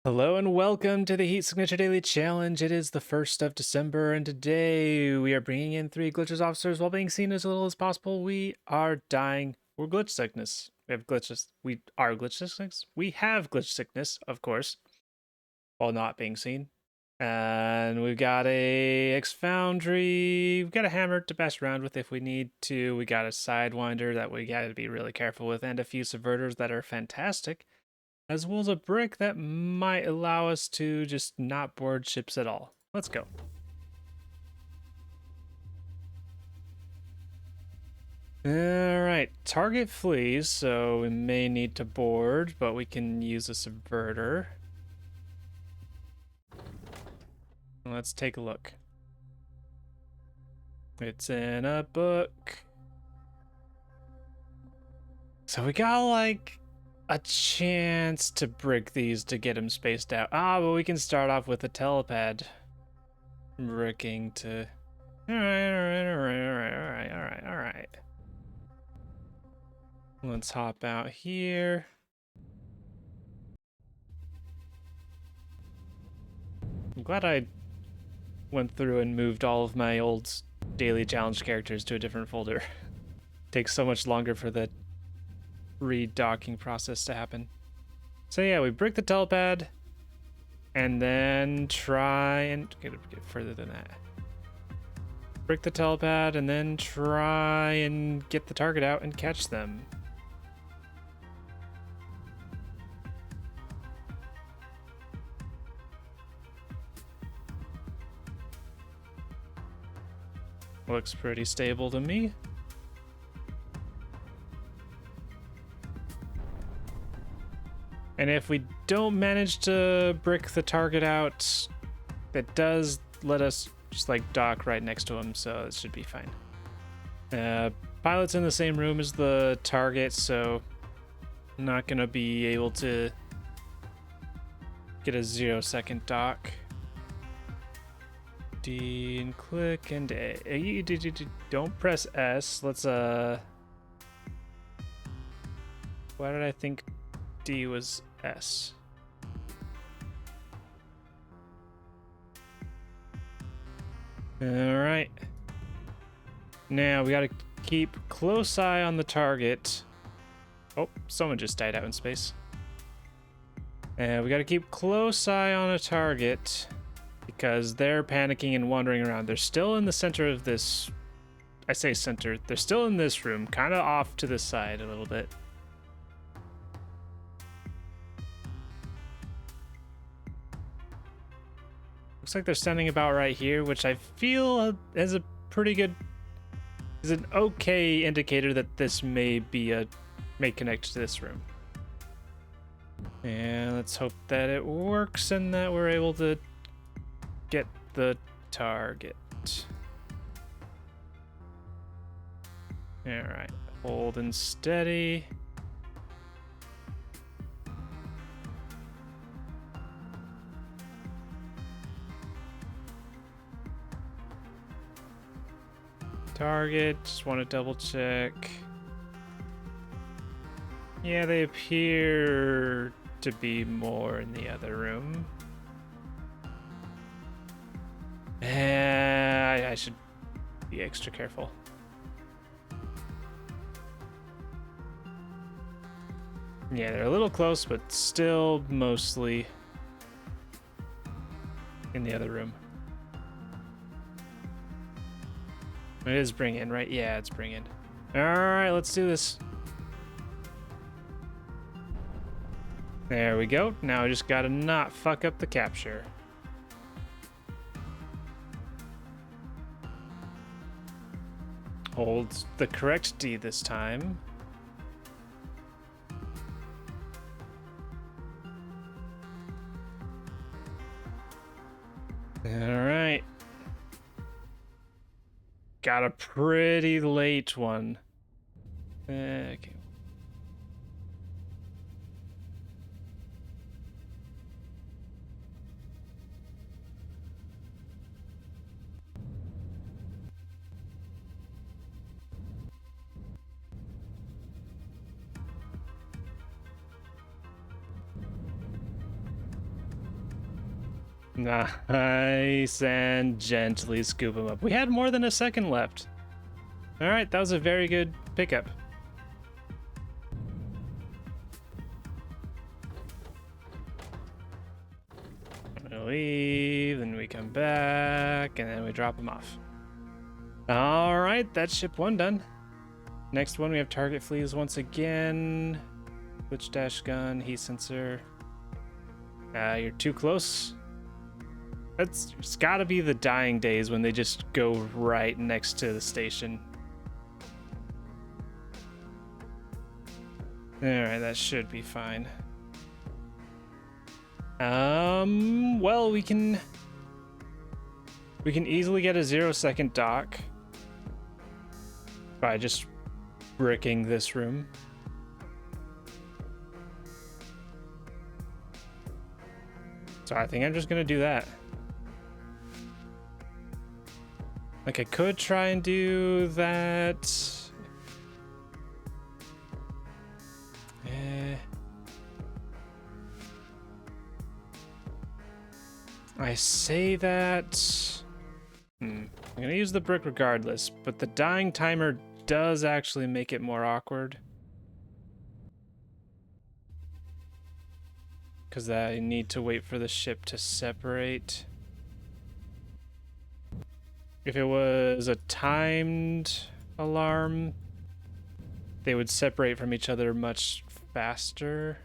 Hello and welcome to the Heat Signature Daily Challenge. It is the 1st of December, and today we are bringing in 3 glitches officers while being seen as little as possible. We are dying. We're glitch sickness. We have glitches. We are glitch sickness. We have glitch sickness, of course, while not being seen. And we've got a X-Foundry. We've got a hammer to bash around with if we need to. We got a Sidewinder that we gotta be really careful with, and a few subverters that are fantastic, as well as a brick that might allow us to just not board ships at all. Let's go. Alright, target flees, so we may need to board, but we can use a subverter. Let's take a look. It's in a book. So we got like a chance to brick these to get them spaced out. But we can start off with a telepad bricking to... Alright. Let's hop out here. I'm glad I went through and moved all of my old daily challenge characters to a different folder. Takes so much longer for the redocking process to happen. So yeah, we brick the telepad and then try and get further than that. Brick the telepad and then try and get the target out and catch them. Looks pretty stable to me. And if we don't manage to brick the target out, it does let us just like dock right next to him, so it should be fine. Pilot's in the same room as the target, so I'm not gonna be able to get a 0-second dock. D and click and A. Don't press S. Let's why did I think D was S? Alright. Now we gotta keep close eye on the target. Oh, someone just died out in space. We gotta keep close eye on a target because they're panicking and wandering around. They're still in the center of this... I say center. They're still in this room, kind of off to the side a little bit. Looks like they're standing about right here, which I feel is a pretty good... is an okay indicator that this may connect to this room. And let's hope that it works and that we're able to get the target. Alright, hold and steady. Target, just want to double check. Yeah, they appear to be more in the other room. I should be extra careful. Yeah, they're a little close, but still mostly in the other room. It is bring in, right? Yeah, it's bring in. Alright, let's do this. There we go. Now I just gotta not fuck up the capture. Hold the correct D this time. Alright. Got a pretty late one. Okay. Nice, and gently scoop him up. We had more than a second left. All right, that was a very good pickup. We leave, then we come back, and then we drop him off. All right, that's ship 1 done. Next one, we have target fleas once again. Glitch dash gun, heat sensor. You're too close. It's gotta be the dying days when they just go right next to the station. Alright, that should be fine. Well, we can easily get a 0-second dock by just bricking this room. So I think I'm just gonna do that. Like, I could try and do that. I say that. I'm gonna use the brick regardless, but the dying timer does actually make it more awkward. Because I need to wait for the ship to separate. If it was a timed alarm, they would separate from each other much faster.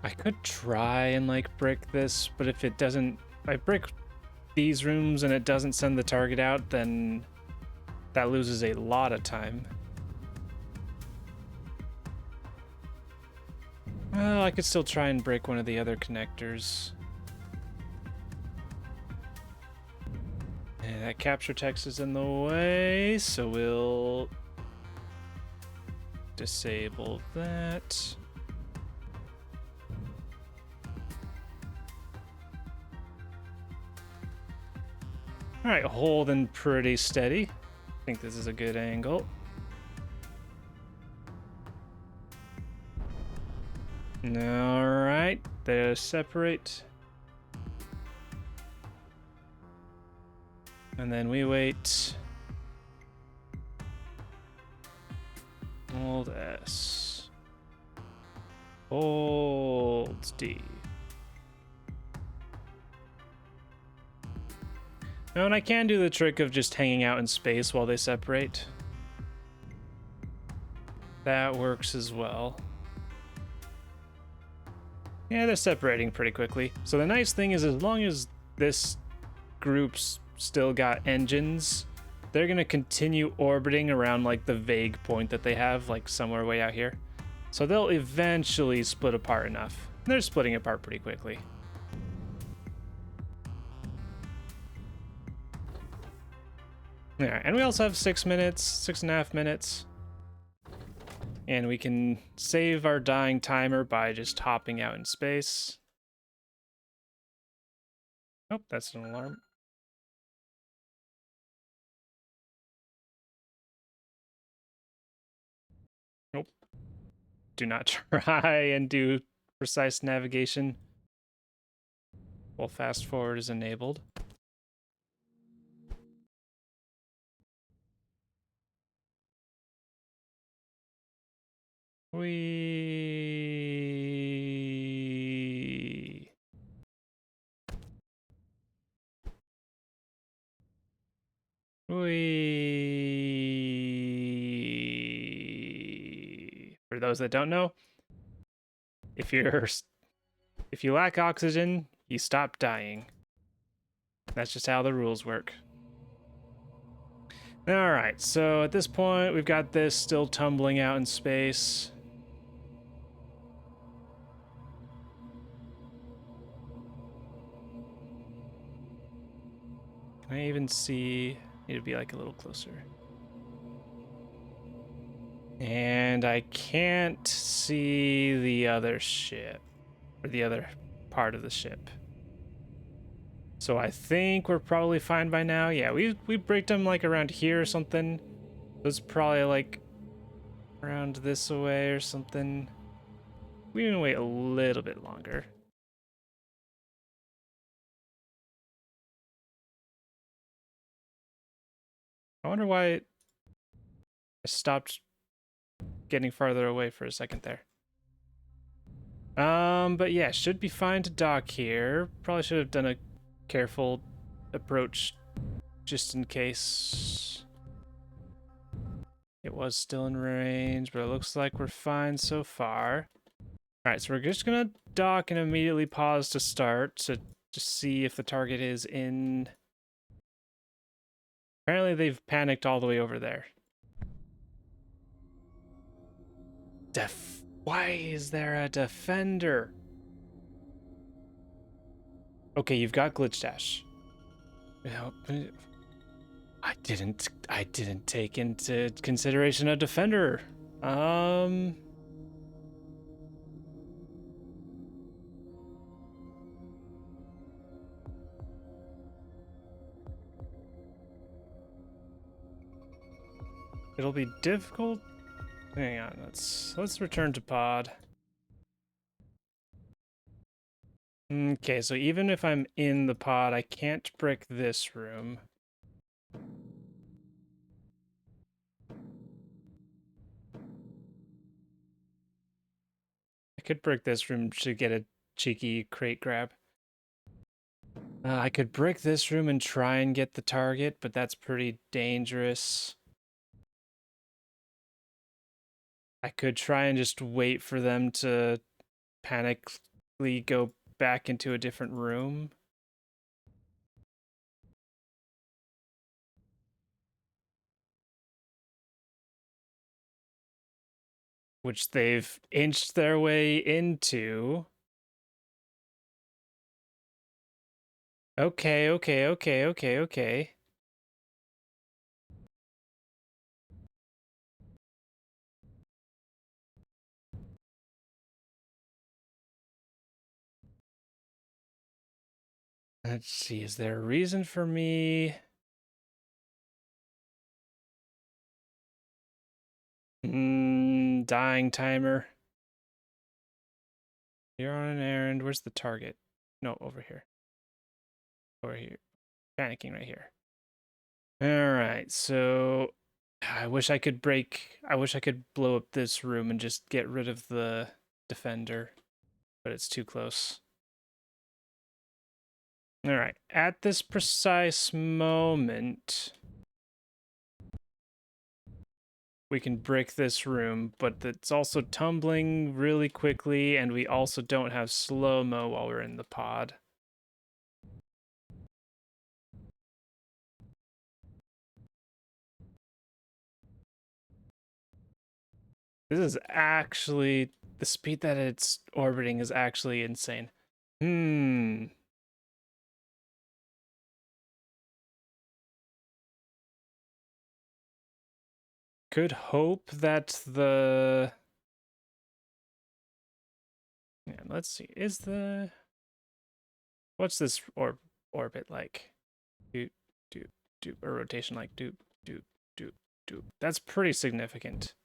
I could try and like brick this, but if it doesn't, if I brick these rooms and it doesn't send the target out, then that loses a lot of time. Well, I could still try and break one of the other connectors. And that capture text is in the way, so we'll disable that. All right, holding pretty steady. I think this is a good angle. All right, they're separate. And then we wait. Hold S. Hold D. Oh, and I can do the trick of just hanging out in space while they separate. That works as well. Yeah, they're separating pretty quickly. So the nice thing is, as long as this group's still got engines, they're gonna continue orbiting around like the vague point that they have, like somewhere way out here. So they'll eventually split apart enough. They're splitting apart pretty quickly. Alright, and we also have 6 minutes, 6.5 minutes. And we can save our dying timer by just hopping out in space. Oh, that's an alarm. Nope. Do not try and do precise navigation while fast forward is enabled. We for those that don't know, if you lack oxygen, you stop dying. That's just how the rules work. All right, so at this point, we've got this still tumbling out in space. Can I even see? Need to be like a little closer. And I can't see the other ship, or the other part of the ship. So I think we're probably fine by now. Yeah, we bricked them like around here or something. It was probably like around this way or something. We can wait a little bit longer. I wonder why I stopped getting farther away for a second there. But yeah, should be fine to dock here. Probably should have done a careful approach just in case it was still in range, but it looks like we're fine so far. All right, so we're just gonna dock and immediately pause to start to just see if the target is in. Apparently they've panicked all the way over there. Why is there a defender? Okay, you've got glitch dash. I didn't take into consideration a defender. It'll be difficult. Hang on, let's return to pod. Okay, so even if I'm in the pod, I can't brick this room. I could brick this room to get a cheeky crate grab. I could brick this room and try and get the target, but that's pretty dangerous. I could try and just wait for them to panically go back into a different room. Which they've inched their way into. Okay. Let's see, is there a reason for me? Dying timer. You're on an errand. Where's the target? No, over here. Over here. Panicking right here. Alright, so I wish I could blow up this room and just get rid of the defender, but it's too close. Alright, at this precise moment, we can brick this room, but it's also tumbling really quickly, and we also don't have slow-mo while we're in the pod. This is actually, the speed that it's orbiting is actually insane. Could hope that the... Yeah, let's see, is the... What's this orbit like? Doop, doop, doop, or rotation like doop, doop, doop, doop. That's pretty significant.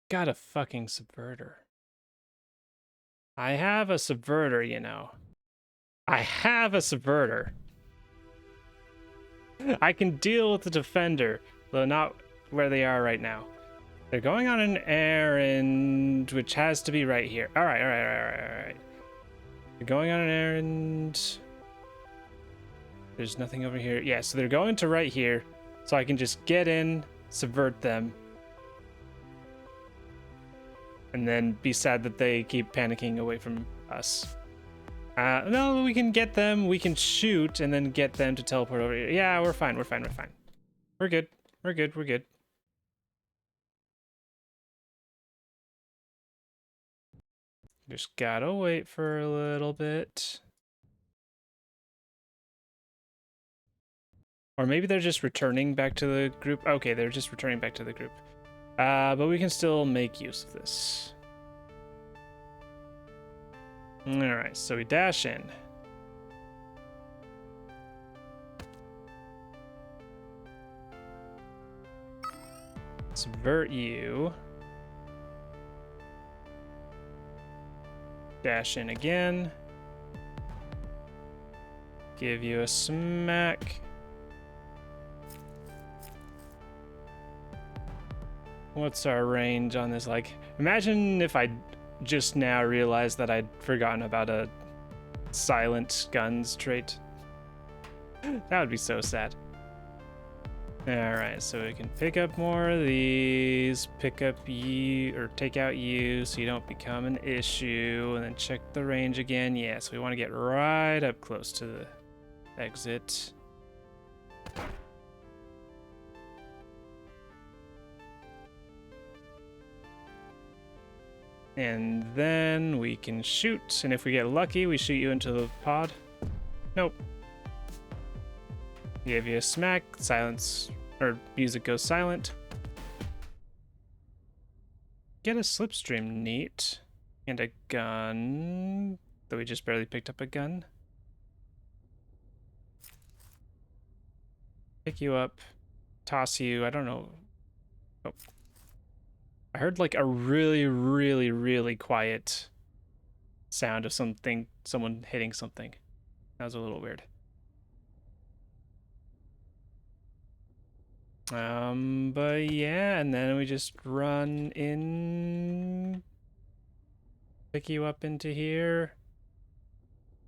Got a fucking subverter. I have a subverter, you know. I have a subverter. I can deal with the defender, though not where they are right now. They're going on an errand, which has to be right here. All right. They're going on an errand. There's nothing over here. Yeah, so they're going to right here, so I can just get in, subvert them, and then be sad that they keep panicking away from us. No, we can get them, we can shoot, and then get them to teleport over here. Yeah, we're fine. We're good. Just gotta wait for a little bit. Or maybe they're just returning back to the group. Okay, they're just returning back to the group. But we can still make use of this. Alright, so we dash in. Subvert you. Dash in again. Give you a smack. What's our range on this? Like, imagine if I just now realized that I'd forgotten about a silent guns trait. That would be so sad. Alright, so we can pick up more of these, pick up you, or take out you so you don't become an issue, and then check the range again. Yeah, so we want to get right up close to the exit. And then we can shoot, and if we get lucky, we shoot you into the pod. Nope. Give you a smack, silence, or music goes silent. Get a slipstream, neat. And a gun, though we just barely picked up a gun. Pick you up, toss you, I don't know. Oh. I heard like a really, really, really quiet sound of someone hitting something. That was a little weird. But yeah, and then we just run in, pick you up into here,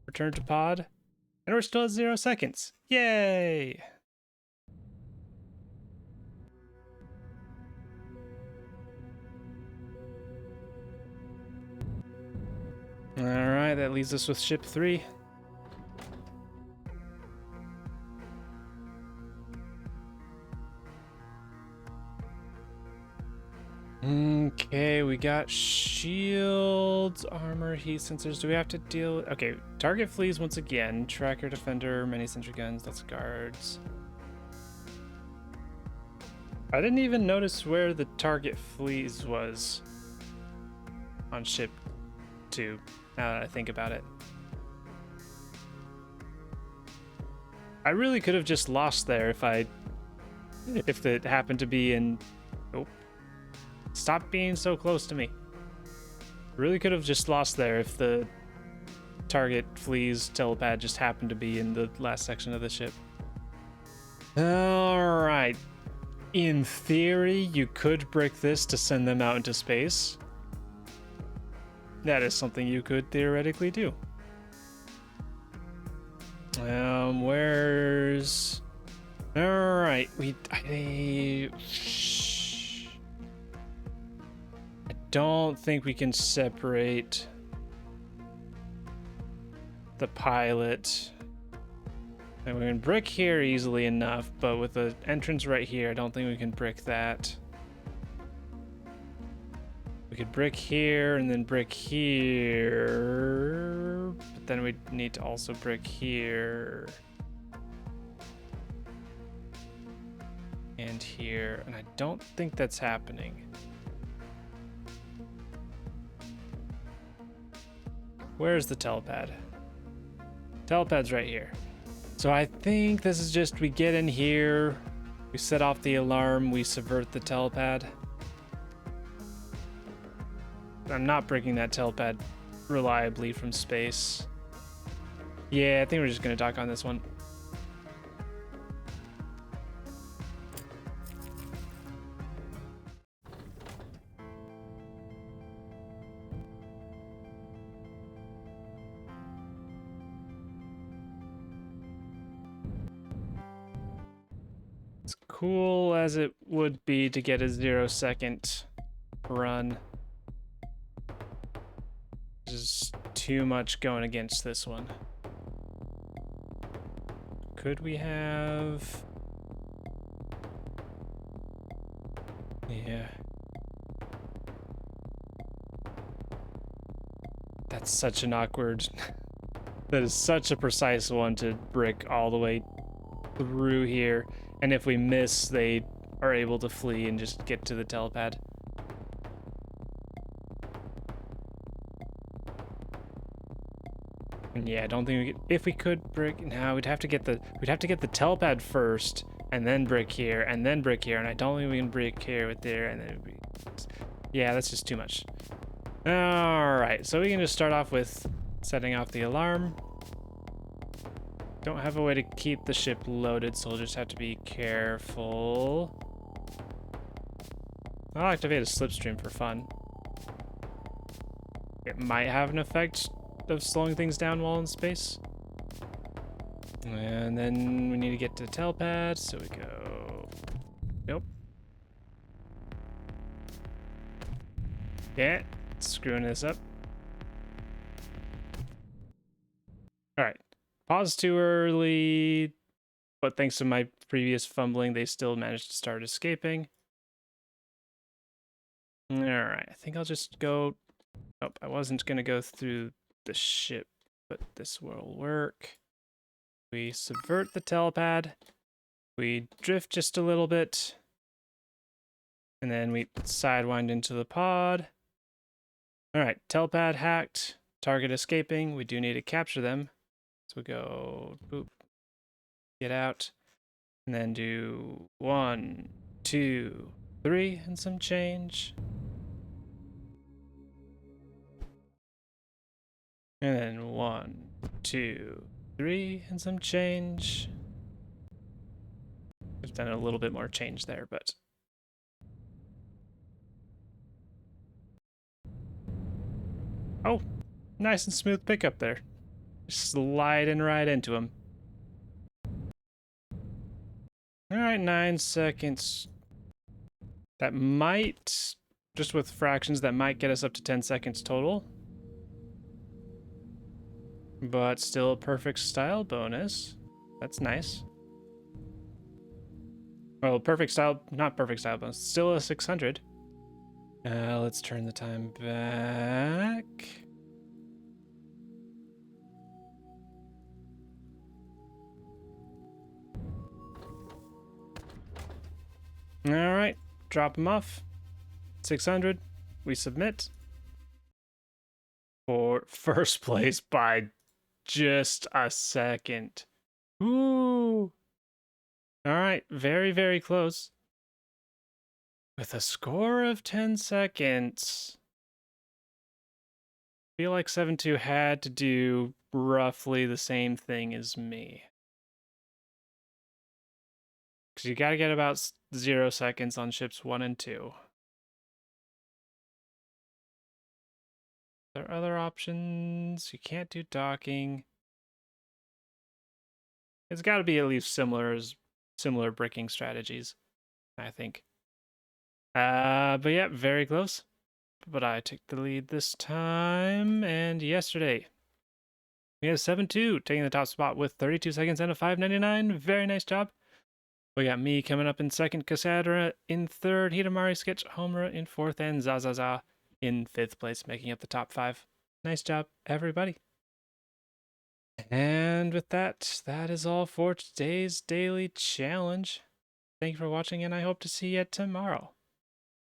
return to pod, and we're still at 0 seconds. Yay! Alright, that leaves us with ship 3. Okay, we got shields, armor, heat sensors. Do we have to deal with... Okay, target flees once again. Tracker, defender, many sentry guns, lots of guards. I didn't even notice where the target flees was on ship 2, now that I think about it. I really could have just lost there if it happened to be in... Oh. Stop being so close to me. Really could have just lost there if the target flees telepad just happened to be in the last section of the ship. Alright. In theory, you could brick this to send them out into space. That is something you could theoretically do. Where's... Alright, I don't think we can separate the pilot. And we can brick here easily enough, but with the entrance right here, I don't think we can brick that. We could brick here and then brick here, but then we need to also brick here and here, and I don't think that's happening. Where's the telepad? Telepad's right here. So I think this is just, we get in here, we set off the alarm, we subvert the telepad. I'm not breaking that telepad reliably from space. Yeah, I think we're just gonna dock on this one. As cool as it would be to get a 0-second run, there's too much going against this one. Could we have... Yeah. That's such an awkward... That is such a precise one to brick all the way through here, and if we miss, they are able to flee and just get to the telepad. And yeah, I don't think we could, if we could brick now, we'd have to get the telepad first, and then brick here, and then brick here, and I don't think we can brick here with there, and then yeah, that's just too much. All right, so we can just start off with setting off the alarm. Don't have a way to keep the ship loaded, so we'll just have to be careful. I'll activate a slipstream for fun. It might have an effect of slowing things down while in space. And then we need to get to the telepad, so we go... Nope. Yeah, screwing this up. Alright. Pause too early, but thanks to my previous fumbling, they still managed to start escaping. Alright, I think I'll just go... Nope, I wasn't going to go through the ship, but this will work. We subvert the telepad. We drift just a little bit. And then we sidewind into the pod. Alright, telepad hacked. Target escaping. We do need to capture them. So we go, boop, get out. And then do 1, 2, 3, and some change. And then 1, 2, 3, and some change. I've done a little bit more change there, but... Oh, nice and smooth pickup there. Sliding right into him. Alright, 9 seconds. That might, just with fractions, that might get us up to 10 seconds total. But still a perfect style bonus. That's nice. Well, perfect style, not perfect style bonus. Still a 600. Let's turn the time back. All right, drop him off. 600. We submit. For first place by just a second. Ooh. All right, very, very close. With a score of 10 seconds. I feel like 7-2 had to do roughly the same thing as me. Because you gotta get about 0 seconds on ships 1 and 2. There are other options. You can't do docking. It's got to be at least similar bricking strategies, I think. But yeah, very close. But I took the lead this time. And yesterday, we have 7-2, taking the top spot with 32 seconds and a 5.99. Very nice job. We got me coming up in second, Cassandra in third, Hidamari, Sketch, Homura in fourth, and Zazaza in fifth place, making up the top 5. Nice job, everybody. And with that, that is all for today's daily challenge. Thank you for watching, and I hope to see you tomorrow.